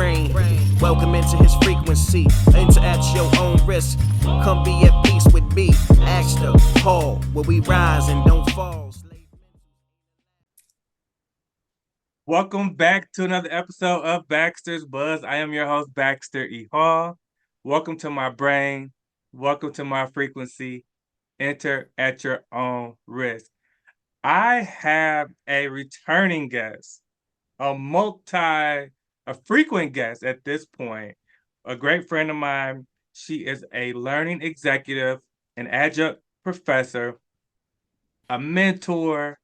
brain. Welcome into his frequency. Enter at your own risk. Come be at peace with me. Ask the Paul, where we rise and don't fall. Welcome back to another episode of Baxter's Buzz. I am your host, Baxter E. Hall. Welcome to my brain. Welcome to my frequency. Enter at your own risk. I have a returning guest, a frequent guest at this point, a great friend of mine. She is a learning executive, an adjunct professor, a mentor,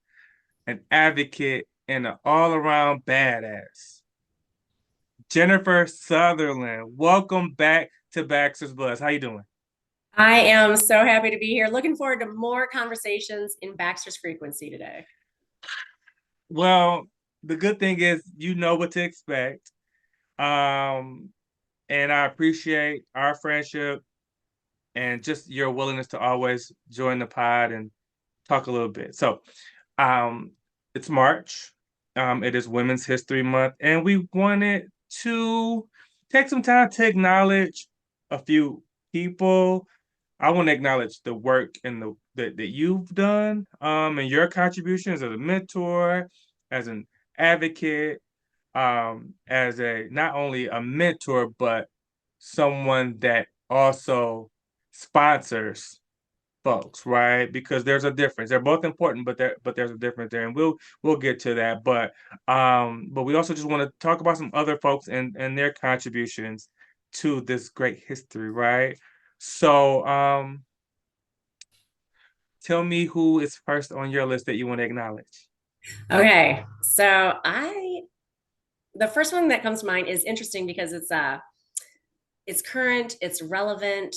an advocate, and an all-around badass. Jennifer Sutherland, welcome back to Baxter's Buzz. How you doing? I am so happy to be here. Looking forward to more conversations in Baxter's Frequency today. Well, the good thing is you know what to expect. And I appreciate our friendship and just your willingness to always join the pod and talk a little bit. So, it's March. It is Women's History Month, and we wanted to take some time to acknowledge a few people. I want to acknowledge the work and that you've done, and your contributions as a mentor, as an advocate, as a not only a mentor but someone that also sponsors folks, right? Because there's a difference. They're both important, but there's a difference there, and we'll get to that. But we also just want to talk about some other folks and their contributions to this great history, right? So tell me who is first on your list that you want to acknowledge. Okay, so the first one that comes to mind is interesting because it's current, it's relevant.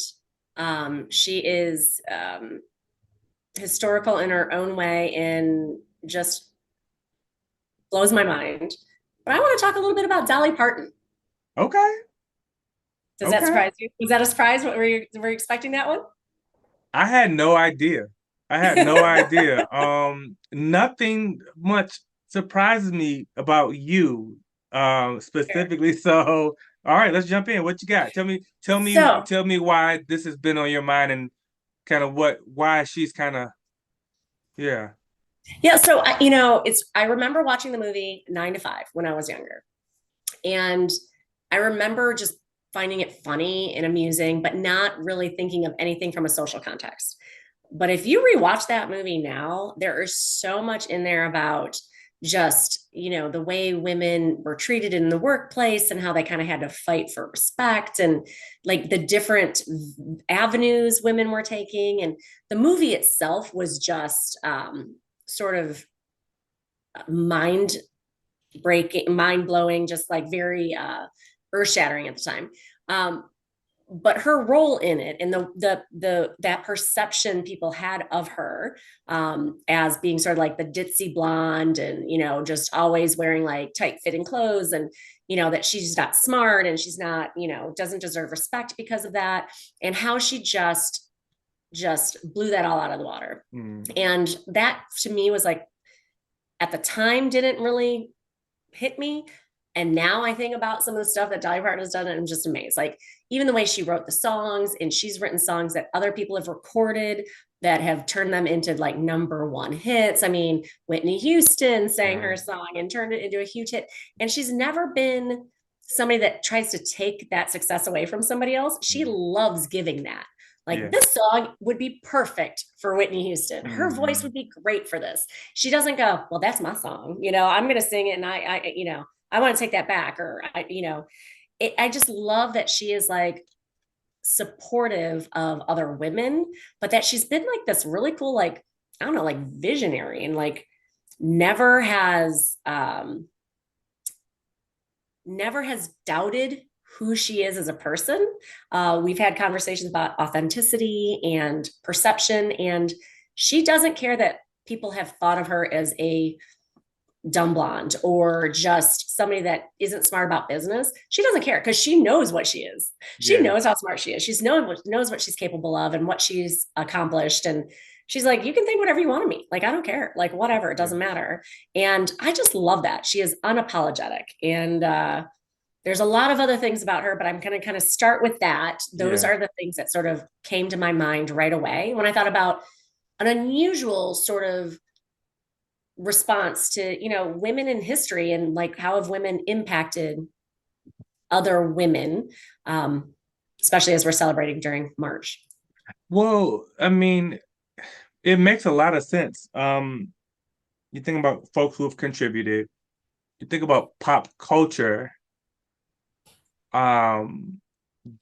She is historical in her own way and just blows my mind. But I want to talk a little bit about Dolly Parton. Okay. Does that surprise you? Was that a surprise? Were you expecting that one? I had no idea. Nothing much surprises me about you, specifically. So, all right, let's jump in. What you got? Tell me why this has been on your mind and kind of why she's kind of, yeah. Yeah. So, I remember watching the movie 9 to 5 when I was younger. And I remember just finding it funny and amusing, but not really thinking of anything from a social context. But if you rewatch that movie now, there is so much in there about just, the way women were treated in the workplace and how they kind of had to fight for respect and like the different avenues women were taking. And the movie itself was just sort of mind blowing, just like very earth shattering at the time. But her role in it and that perception people had of her as being sort of like the ditzy blonde and, just always wearing like tight fitting clothes and, that she's not smart and she's not, doesn't deserve respect because of that. And how she just blew that all out of the water. And that to me was like, at the time didn't really hit me. And now I think about some of the stuff that Dolly Parton has done, and I'm just amazed. Like even the way she wrote the songs, and she's written songs that other people have recorded that have turned them into like #1 hits. I mean, Whitney Houston sang her song and turned it into a huge hit. And she's never been somebody that tries to take that success away from somebody else. She loves giving that. Like this song would be perfect for Whitney Houston. Her voice would be great for this. She doesn't go, well, that's my song. I'm going to sing it. And I want to take that back. Or, I just love that she is like supportive of other women, but that she's been like this really cool, like, I don't know, like visionary and like never has doubted who she is as a person. We've had conversations about authenticity and perception, and she doesn't care that people have thought of her as a dumb blonde or just somebody that isn't smart about business. She doesn't care because she knows what she is. She knows how smart she is. She's knows what she's capable of and what she's accomplished. And she's like, you can think whatever you want of me. Like, I don't care. Like, whatever, it doesn't matter. And I just love that. She is unapologetic. And There's a lot of other things about her, but I'm going to kind of start with that. Those Yeah. are the things that sort of came to my mind right away when I thought about an unusual sort of response to, women in history and like how have women impacted other women, um, especially as we're celebrating during March. Well, I mean, it makes a lot of sense. You think about folks who have contributed. You think about pop culture. Um,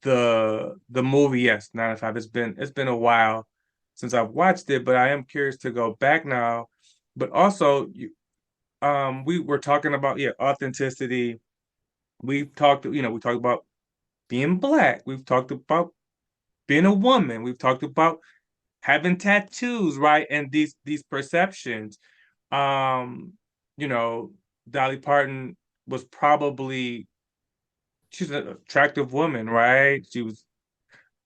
the movie, yes, 9 to 5. It's been a while since I've watched it, but I am curious to go back now. But also, we were talking about, yeah, authenticity. We talked about being Black. We've talked about being a woman. We've talked about having tattoos, right? And these perceptions. Um, you know, Dolly Parton was probably she's an attractive woman, right? She was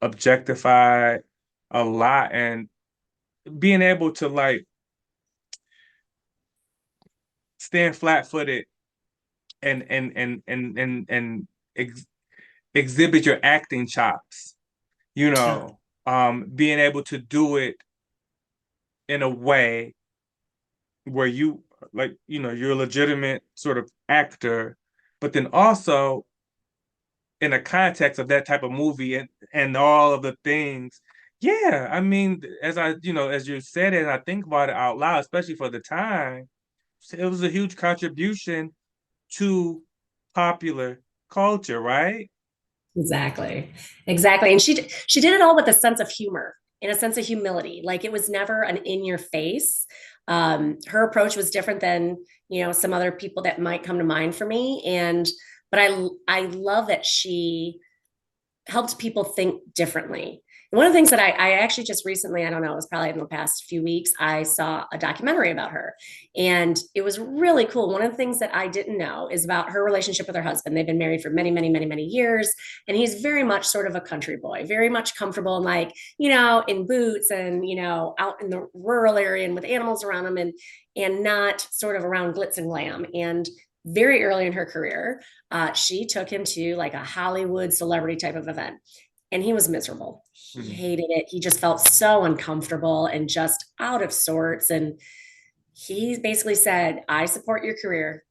objectified a lot, and being able to like stand flat-footed and exhibit your acting chops, you Oh, know, being able to do it in a way where you like, you're a legitimate sort of actor, but then also in a context of that type of movie and all of the things. Yeah, I mean, as you said it, and I think about it out loud, especially for the time, it was a huge contribution to popular culture, right? exactly. Exactly. And she did it all with a sense of humor and a sense of humility. Like it was never an in your face. Her approach was different than, some other people that might come to mind for me. But I love that she helped people think differently. And one of the things that I actually just recently, I don't know, it was probably in the past few weeks, I saw a documentary about her. And it was really cool. One of the things that I didn't know is about her relationship with her husband. They've been married for many, many, many, many years. And he's very much sort of a country boy, very much comfortable and like, in boots and, out in the rural area and with animals around him and not sort of around glitz and glam. And very early in her career, she took him to like a Hollywood celebrity type of event. And he was miserable. He Mhm. hated it. He just felt so uncomfortable and just out of sorts. And he basically said, I support your career.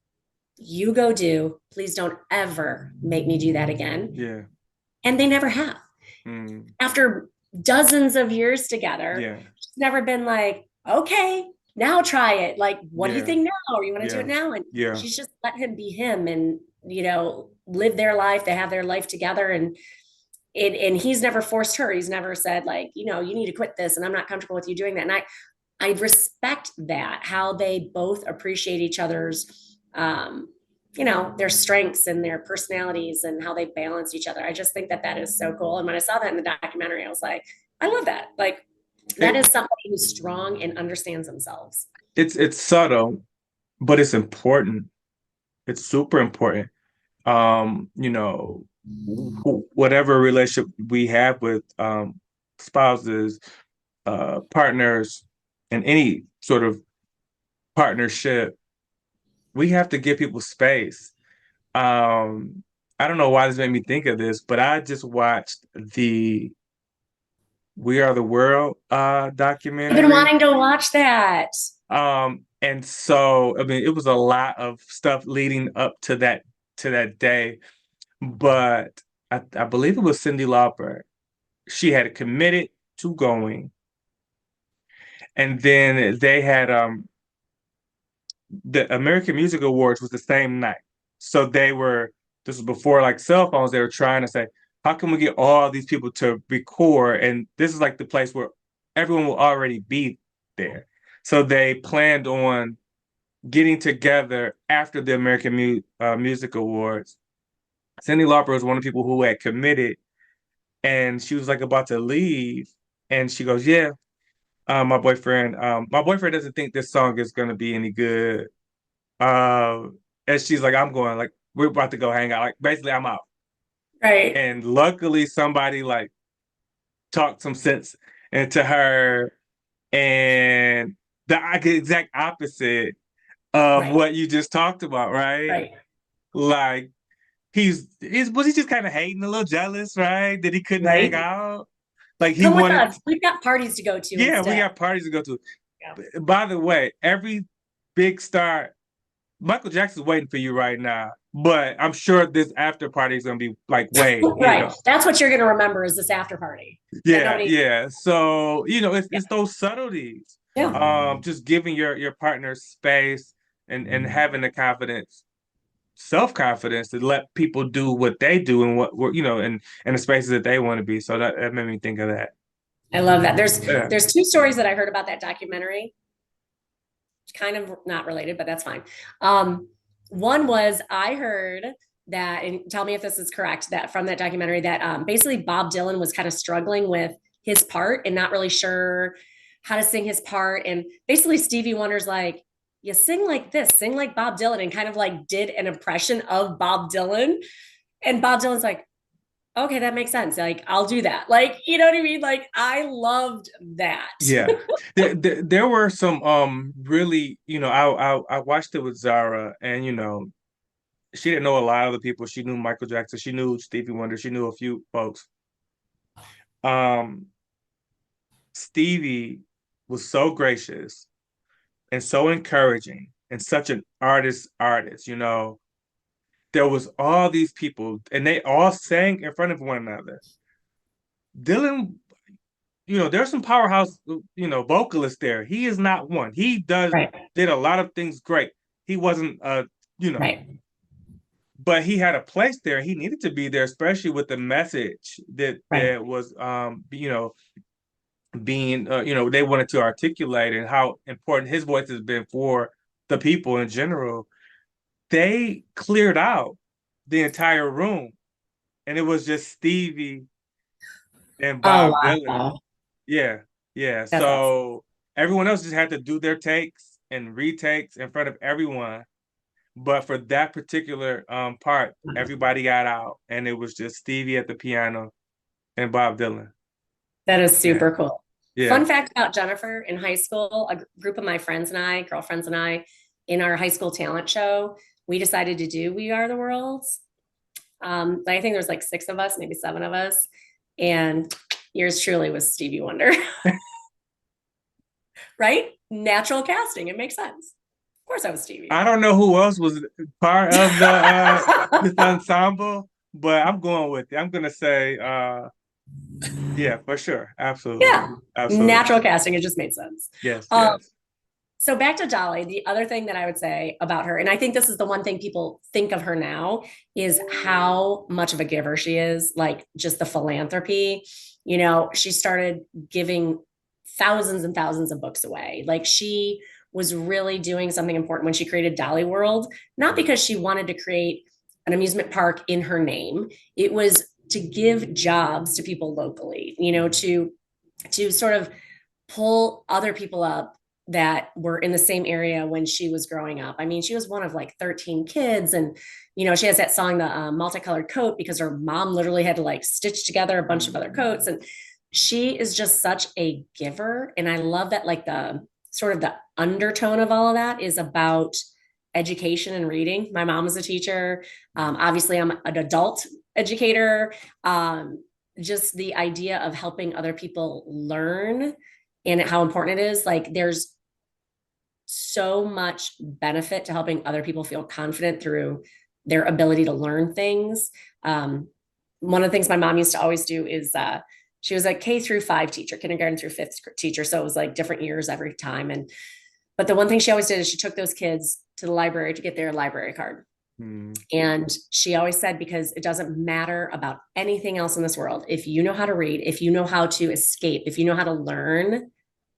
You go do. Please don't ever make me do that again. Yeah. And they never have. Mm. After dozens of years together, Yeah. she's never been like, okay, now try it. Like, what do you Yeah. think now? Or you want to do Yeah. it now? And Yeah. she's just let him be him and, live their life. They have their life together. And he's never forced her. He's never said, like, you need to quit this and I'm not comfortable with you doing that. And I respect that, how they both appreciate each other's their strengths and their personalities and how they balance each other. I just think that that is so cool. And when I saw that in the documentary, I was like, I love that. Like that It, is somebody who's strong and understands themselves. it's subtle, but it's important. It's super important. Whatever relationship we have with spouses, partners, and any sort of partnership, we have to give people space. Um, I don't know why this made me think of this, but I just watched the We Are the World I've been documentary. wanting to watch that. And so I mean it was a lot of stuff leading up to that day, but I believe it was Cyndi Lauper. She had committed to going, and then they had the American Music Awards was the same night. So this was before like cell phones, they were trying to say, how can we get all these people to record? And this is like the place where everyone will already be there. So they planned on getting together after the American Music Awards. Cyndi Lauper was one of the people who had committed, and she was like about to leave, and she goes, "Yeah, my boyfriend doesn't think this song is gonna be any good." And she's like, "I'm going, like, we're about to go hang out. Like, basically, I'm out." Right. And luckily, somebody like talked some sense into her, and the exact opposite of Right. what you just talked about, right? Right. Like was he just kind of hating, a little jealous, right? That he couldn't hang Right? out. Like he Come with wanted, us. We've got parties to go to yeah, we instead. got parties to go to. Yeah. By the way, every big star, Michael Jackson's waiting for you right now. But I'm sure this after party is gonna be like Right. That's what you're going to remember is this after party that yeah, nobody. yeah. So, Yeah. it's those subtleties. Yeah. Just giving your partner space and having the confidence, self-confidence to let people do what they do and and the spaces that they want to be. So that made me think of that. I love that. Yeah. There's two stories that I heard about that documentary. It's kind of not related, but that's fine. One was I heard that, and tell me if this is correct, that from that documentary that basically Bob Dylan was kind of struggling with his part and not really sure how to sing his part. And basically Stevie Wonder's like, you sing like this, sing like Bob Dylan, and kind of like did an impression of Bob Dylan. And Bob Dylan's like, okay, that makes sense. Like, I'll do that. Like, you know what I mean? Like, I loved that. Yeah. There were some really, I watched it with Zara, and she didn't know a lot of the people. She knew Michael Jackson, she knew Stevie Wonder, she knew a few folks. Um Stevie was so gracious and so encouraging and such an artist. There was all these people and they all sang in front of one another. Dylan, there's some powerhouse, vocalists there. He is not one. He Right. did a lot of things great. He wasn't Right. but he had a place there. He needed to be there, especially with the message Right. that was being they wanted to articulate and how important his voice has been for the people in general. They cleared out the entire room and it was just Stevie and Oh, Bob Dylan. wow. Yeah, yeah. That's awesome. So everyone else just had to do their takes and retakes in front of everyone, but for that particular part everybody got out and it was just Stevie at the piano and Bob Dylan. That is Yeah, super cool. yeah. Fun fact about Jennifer in high school, a group of my friends and I, girlfriends and I, in our high school talent show, we decided to do We Are the Worlds. I think there's like 6 of us, maybe 7 of us. And yours truly was Stevie Wonder, right? Natural casting. It makes sense. Of course I was Stevie. I don't know who else was part of this ensemble, but I'm going with it. I'm gonna say yeah, for sure. Absolutely. Yeah. Absolutely. Natural casting. It just made sense. Yes, Um, yes. So back to Dolly, the other thing that I would say about her, and I think this is the one thing people think of her now, is how much of a giver she is, like just the philanthropy. She started giving thousands and thousands of books away. Like she was really doing something important when she created Dolly World, not because she wanted to create an amusement park in her name. It was to give jobs to people locally, to sort of pull other people up that were in the same area when she was growing up. I mean, she was one of like 13 kids. And, she has that song, the Multicolored Coat, because her mom literally had to like stitch together a bunch of other coats. And she is just such a giver. And I love that, like the sort of the undertone of all of that is about education and reading. My mom was a teacher. Obviously, I'm an adult educator. Just the idea of helping other people learn and how important it is. Like there's so much benefit to helping other people feel confident through their ability to learn things. One of the things my mom used to always do is she was a K-5 teacher, kindergarten through 5th teacher. So it was like different years every time. But the one thing she always did is she took those kids to the library to get their library card. And she always said, because it doesn't matter about anything else in this world. If you know how to read, if you know how to escape, if you know how to learn,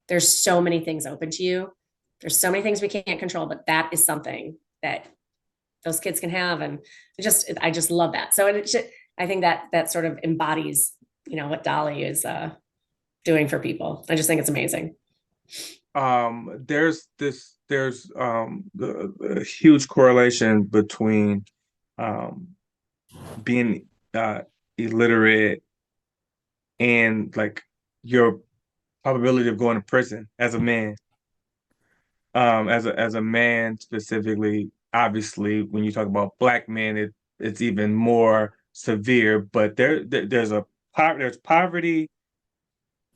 there's so many things open to you. There's so many things we can't control, but that is something that those kids can have. And I just love that. So I think that sort of embodies, what Dolly is doing for people. I just think it's amazing. There's a huge correlation between being illiterate and like your probability of going to prison as a man. As a man specifically, obviously, when you talk about Black men, it's even more severe. But there's poverty.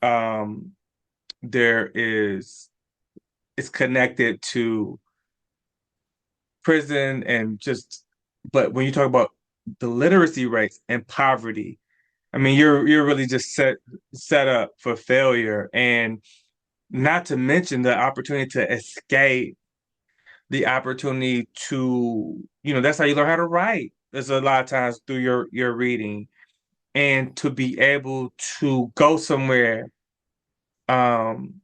There is, it's connected to prison and just, but when you talk about the literacy rates and poverty, I mean, you're really just set up for failure, and not to mention the opportunity to escape, the opportunity to, that's how you learn how to write. There's a lot of times through your reading, and to be able to go somewhere, um,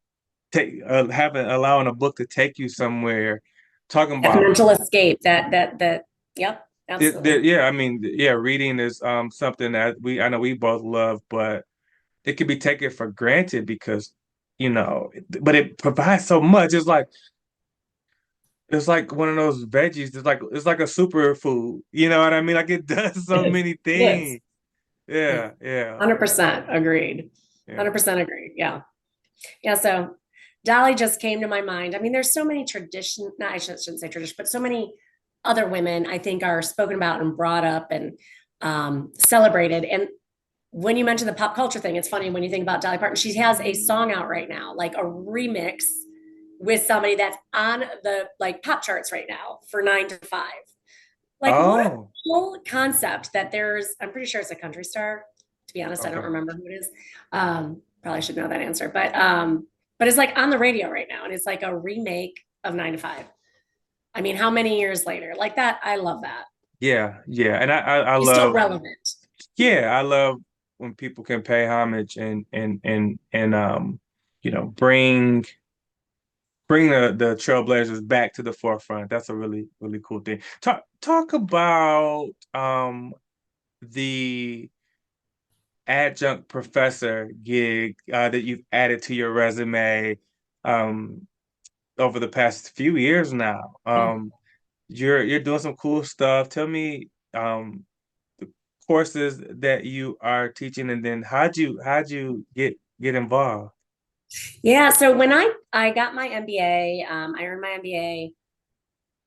allowing a book to take you somewhere, talking That about mental escape, yep, absolutely. yeah, I mean, yeah, reading is something that I know we both love, but it can be taken for granted because, but it provides so much. It's like one of those veggies. It's like a superfood. You know what I mean? Like it does so It is. many It is. things. Yeah, yeah, 100% agreed. yeah. 100% agreed. Yeah. Yeah. So Dolly just came to my mind. I mean, there's so many I shouldn't say tradition, but so many other women I think are spoken about and brought up and celebrated. And when you mention the pop culture thing, it's funny when you think about Dolly Parton, she has a song out right now, like a remix with somebody that's on the like pop charts right now for 9 to 5. Like what a Oh, whole concept that I'm pretty sure it's a country star. To be honest, I don't okay. remember who it is. Probably should know that answer, but it's like on the radio right now, and it's like a remake of 9 to 5. I mean, how many years later? Like that, I love that. Yeah, yeah, and I He's still love, relevant. yeah, I love when people can pay homage and bring the trailblazers back to the forefront. That's a really, really cool thing. Talk about the adjunct professor gig that you've added to your resume um over the past few years now. You're doing some cool stuff. Tell me the courses that you are teaching, and then how'd you get involved? Yeah. So when I got my MBA, I earned my MBA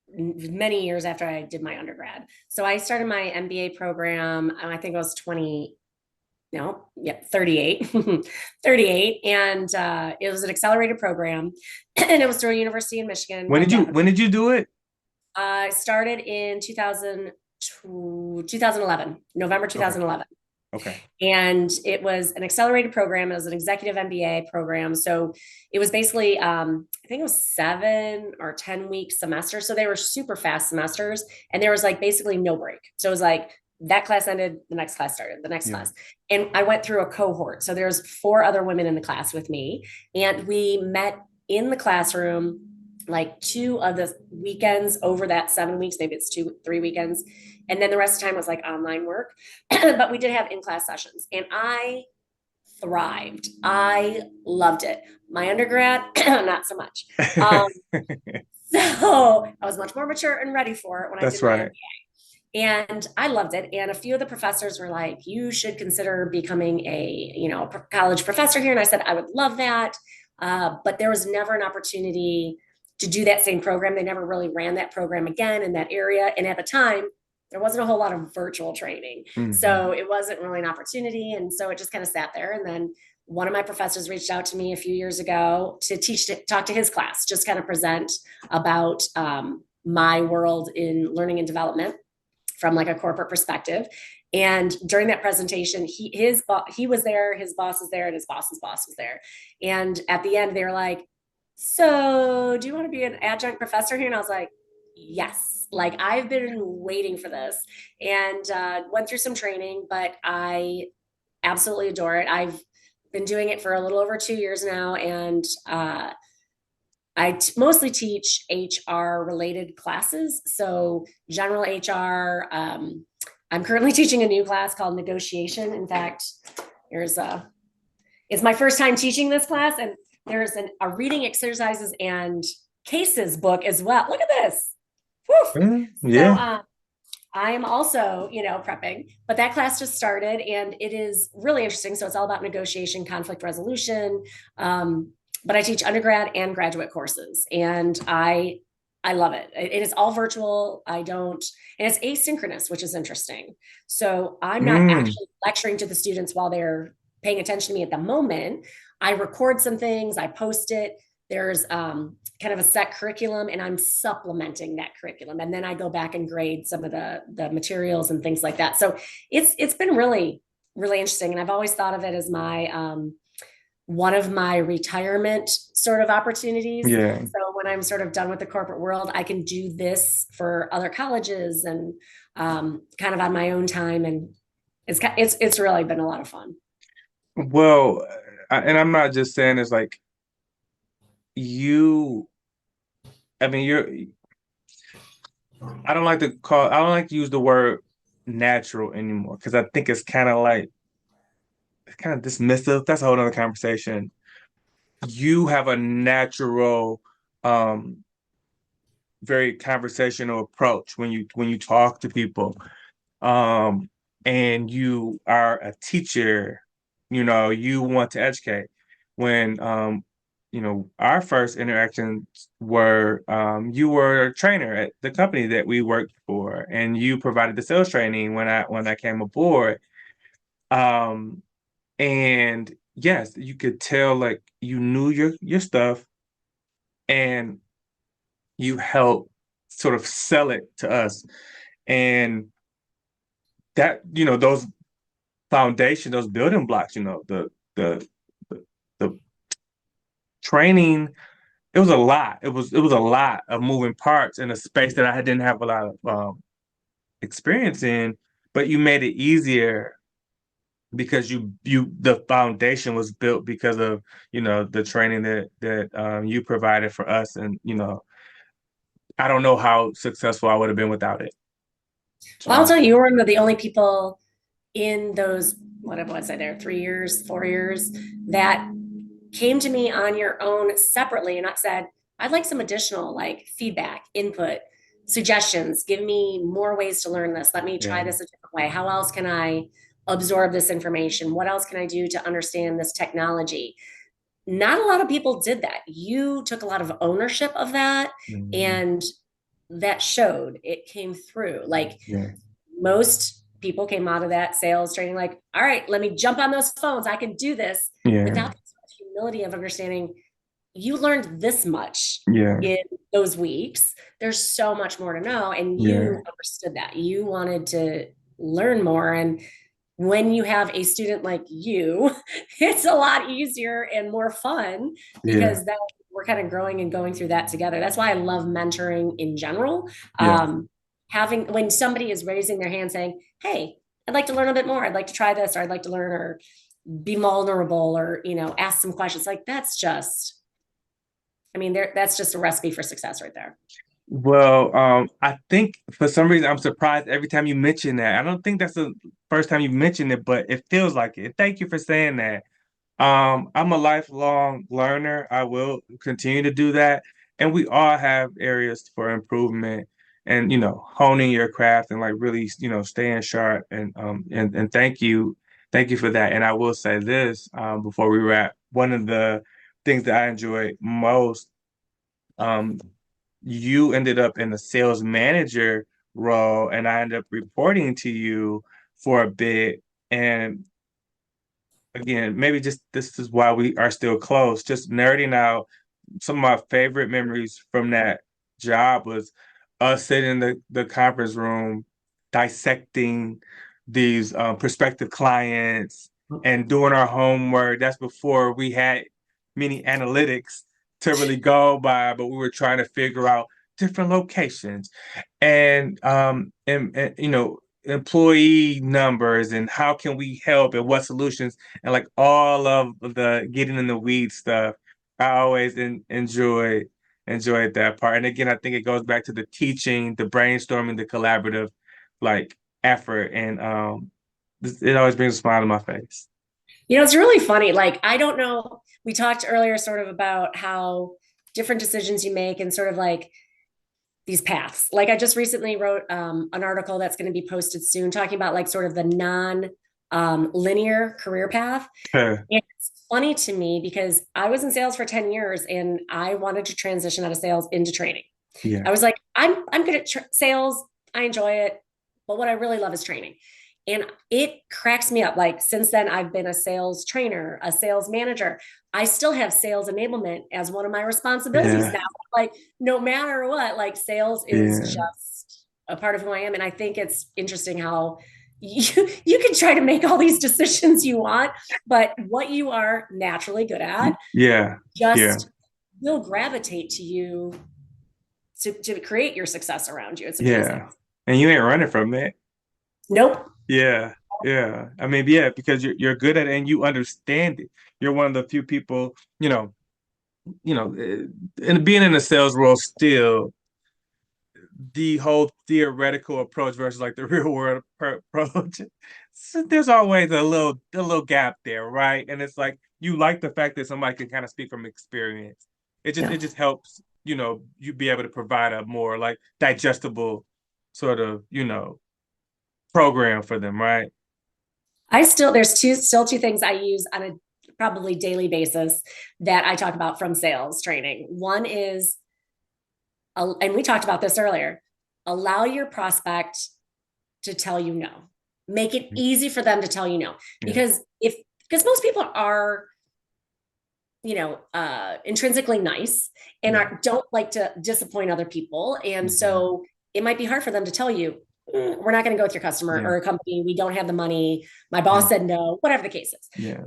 many years after I did my undergrad. So I started my MBA program. I think I was 38, 38. And it was an accelerated program and it was through a university in Michigan. When My did you dad, when did you do it? I started in 2011, November Okay. 2011. Okay. And it was an accelerated program. It was an executive MBA program. So it was basically, I think it was 7 or 10 week semesters. So they were super fast semesters. And there was like basically no break. So it was like that class ended, the next class started, the next Yeah. class. And I went through a cohort. So there's 4 other women in the class with me. And we met in the classroom like 2 of the weekends over that 7 weeks, maybe it's 2-3 weekends. And then the rest of the time was like online work, but we did have in-class sessions and I thrived. I loved it. My undergrad, not so much. So I was much more mature and ready for it when I did That's my right. MBA. And I loved it. And a few of the professors were like, you should consider becoming a college professor here. And I said, I would love that. But there was never an opportunity to do that same program. They never really ran that program again in that area. And at the time, there wasn't a whole lot of virtual training. Mhm. So it wasn't really an opportunity. And so it just kind of sat there. And then one of my professors reached out to me a few years ago to talk to his class, just kind of present about my world in learning and development from like a corporate perspective. And during that presentation, he was there, his boss was there, and his boss's boss was there. And at the end, they were like, so do you want to be an adjunct professor here? And I was like, yes, like I've been waiting for this, and went through some training, but I absolutely adore it. I've been doing it for a little over 2 years now. And mostly teach HR related classes. So general HR. I'm currently teaching a new class called negotiation. In fact, it's my first time teaching this class, and there's a reading exercises and cases book as well. Look at this. Yeah. So I am also, prepping, but that class just started and it is really interesting. So it's all about negotiation, conflict resolution. But I teach undergrad and graduate courses, and I I love it. It is all virtual. And it's asynchronous, which is interesting. So I'm not actually lecturing to the students while they're paying attention to me at the moment. I record some things, I post it. There's kind of a set curriculum, and I'm supplementing that curriculum. And then I go back and grade some of the materials and things like that. So it's been really, really interesting. And I've always thought of it as my one of my retirement sort of opportunities. Yeah. So when I'm sort of done with the corporate world, I can do this for other colleges and kind of on my own time. And it's really been a lot of fun. Well, and I'm not just saying it's like you, I mean, I don't like to use the word natural anymore because I think it's kind of dismissive. That's a whole other conversation. You have a natural, very conversational approach when you talk to people. And you are a teacher, you want to educate. When our first interactions were, you were a trainer at the company that we worked for, and you provided the sales training when I came aboard. And yes, you could tell like you knew your stuff, and you helped sort of sell it to us. And that, those foundation, those building blocks, the training, it was a lot. It was a lot of moving parts in a space that I didn't have a lot of experience in, but you made it easier because the foundation was built because of the training that you provided for us. And I don't know how successful I would have been without it. Well, I'll tell you, you were one of the only people in those, what was I there, 3 years, 4 years, that came to me on your own separately and not said, I'd like some additional like feedback, input, suggestions. Give me more ways to learn this. Let me try this a different way. How else can I absorb this information? What else can I do to understand this technology? Not a lot of people did that. You took a lot of ownership of that, and that showed. It came through. Like most people came out of that sales training like, all right, let me jump on those phones. I can do this without the humility of understanding you learned this much in those weeks. There's so much more to know. And you understood that. You wanted to learn more. And when you have a student like you, it's a lot easier and more fun because then we're kind of growing and going through that together. That's why I love mentoring in general. Having, when somebody is raising their hand saying, hey, I'd like to learn a bit more. I'd like to try this, or I'd like to learn, or be vulnerable, or, ask some questions. Like that's just, that's just a recipe for success right there. Well, I think for some reason I'm surprised every time you mention that. I don't think that's the first time you mentioned it, but it feels like it. Thank you for saying that. I'm a lifelong learner. I will continue to do that. And we all have areas for improvement and, honing your craft and like really, staying sharp. And thank you. Thank you for that. And I will say this, before we wrap, one of the things that I enjoy most, you ended up in the sales manager role, and I ended up reporting to you for a bit. And again, maybe just this is why we are still close, just nerding out. Some of my favorite memories from that job was us sitting in the conference room dissecting these prospective clients and doing our homework. That's before we had many analytics to really go by, but we were trying to figure out different locations and employee numbers and how can we help and what solutions, and like all of the getting in the weeds stuff. I always enjoyed that part. And again, I think it goes back to the teaching, the brainstorming, the collaborative like effort, and it always brings a smile to my face. It's really funny. Like, I don't know, we talked earlier sort of about how different decisions you make and sort of like these paths. Like I just recently wrote an article that's going to be posted soon talking about like sort of the non-linear career path. And it's funny to me because I was in sales for 10 years and I wanted to transition out of sales into training. Yeah. I was like, I'm good at sales. I enjoy it. But what I really love is training. And it cracks me up. Like since then, I've been a sales trainer, a sales manager. I still have sales enablement as one of my responsibilities Yeah. now. Like no matter what, like sales is Yeah. just a part of who I am. And I think it's interesting how you can try to make all these decisions you want, but what you are naturally good at Yeah. Yeah. just will gravitate to you to create your success around you. It's amazing. Yeah. And you ain't running from it. Nope. Yeah. Yeah. I mean, yeah, because you're good at it and you understand it. You're one of the few people, and being in the sales role still, the whole theoretical approach versus like the real world approach. So there's always a little gap there, right? And it's like you like the fact that somebody can kind of speak from experience. It Yeah. just helps, you be able to provide a more like digestible sort of, program for them, right? There's still two things I use on a probably daily basis that I talk about from sales training. One is, and we talked about this earlier, allow your prospect to tell you no. Make it easy for them to tell you no. Yeah. Because most people are, intrinsically nice and don't like to disappoint other people. And so it might be hard for them to tell you, we're not going to go with your customer Yeah. or a company. We don't have the money. My boss said no, whatever the case is. Yeah.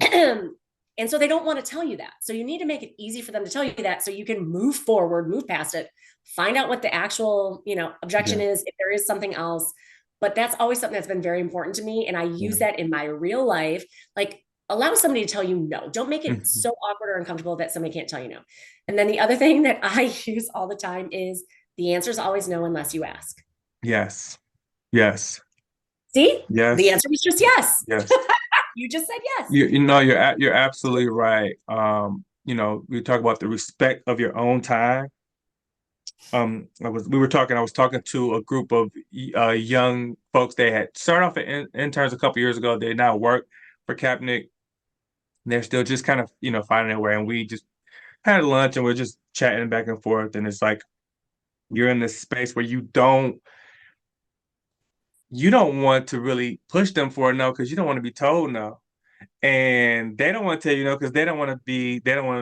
And so they don't want to tell you that. So you need to make it easy for them to tell you that so you can move forward, move past it, find out what the actual, objection is, if there is something else. But that's always something that's been very important to me. And I use that in my real life. Like, allow somebody to tell you no. Don't make it so awkward or uncomfortable that somebody can't tell you no. And then the other thing that I use all the time is the answer is always no unless you ask. Yes. Yes. See? The Yes. answer was just yes. Yes. You just said yes. You're absolutely right. We talk about the respect of your own time. I was talking to a group of young folks. They had started off at interns a couple years ago. They now work for Capnick. They're still just kind of, finding their way. And we just had lunch and we're just chatting back and forth. And it's like you're in this space where you don't want to really push them for a no because you don't want to be told no. And they don't want to tell you no because they don't want to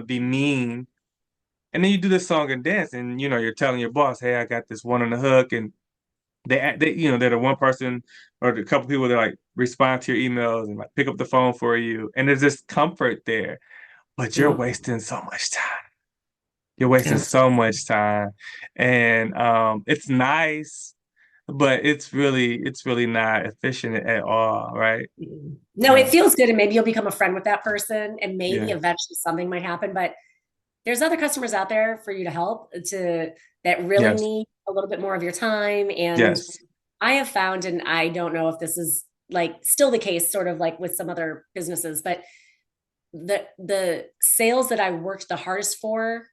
be mean. And then you do this song and dance, and you're telling your boss, "Hey, I got this one on the hook," and they're the one person or the couple people that like respond to your emails and like pick up the phone for you, and there's this comfort there. But you're wasting so much time. You're wasting so much time, and it's nice, but it's really not efficient at all, right? No, it feels good. And maybe you'll become a friend with that person and maybe Yeah. eventually something might happen. But there's other customers out there for you to help that really Yes. need a little bit more of your time. And Yes. I have found, and I don't know if this is like still the case, sort of like with some other businesses, but the sales that I worked the hardest for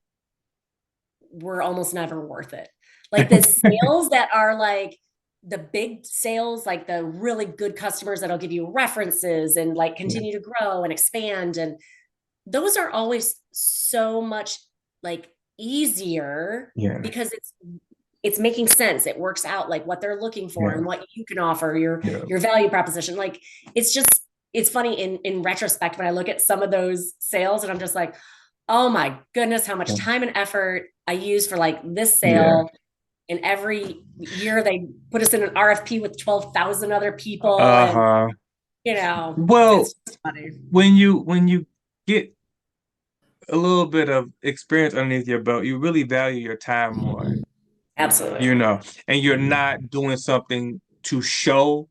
were almost never worth it. Like the sales that are like the big sales, like the really good customers that'll give you references and like continue to grow and expand. And those are always so much like easier Yeah. because it's making sense. It works out like what they're looking for Yeah. and what you can offer, Yeah. your value proposition. Like it's funny in retrospect when I look at some of those sales and I'm just like, oh my goodness, how much time and effort I use for like this sale. And every year they put us in an RFP with 12,000 other people. And Uh-huh. Well, it's just funny. when you get a little bit of experience underneath your belt, you really value your time more, Absolutely. and you're not doing something to show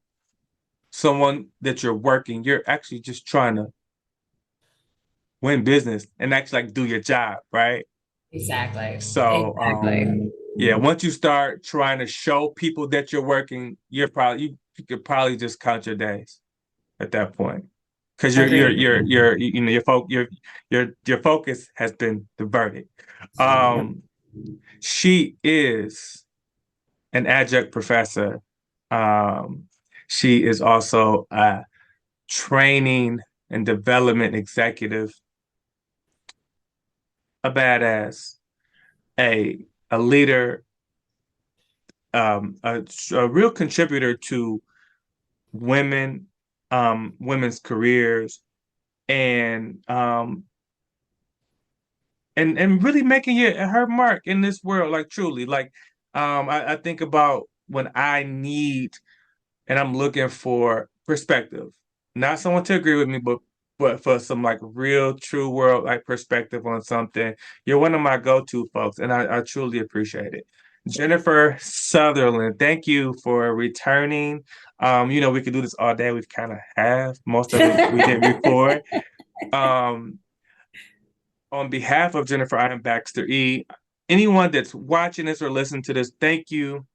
someone that you're working. You're actually just trying to win business and actually like do your job, right? Exactly. So, Exactly. yeah, once you start trying to show people that you're working, you could probably just count your days at that point. Because your focus has been diverted. Um, she is an adjunct professor. Um, she is also a training and development executive, a badass, a leader, a real contributor to women, women's careers, and really making her mark in this world, like truly. Like I think about when I need and I'm looking for perspective, not someone to agree with me, but for some like real true world like perspective on something. You're one of my go-to folks, and I truly appreciate it. Jennifer Sutherland, thank you for returning. We could do this all day. We've kind of have most of it we didn't record. On behalf of Jennifer, I am Baxter E. Anyone that's watching this or listening to this, thank you.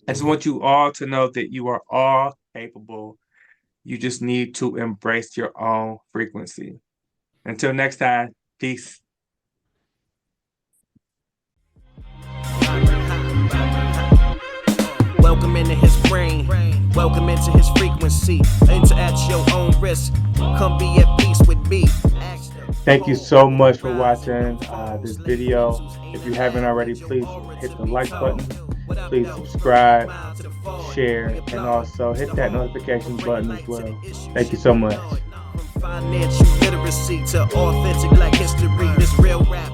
I just want you all to know that you are all capable. You just need to embrace your own frequency. Until next time, peace. Welcome into his brain. Welcome into his frequency. Enter at your own risk. Come be at peace with me. Thank you so much for watching this video. If you haven't already, please hit the like button. Please subscribe, share, and also hit that notification button as well. Thank you so much. Financial literacy to authentic Black history. This real rap.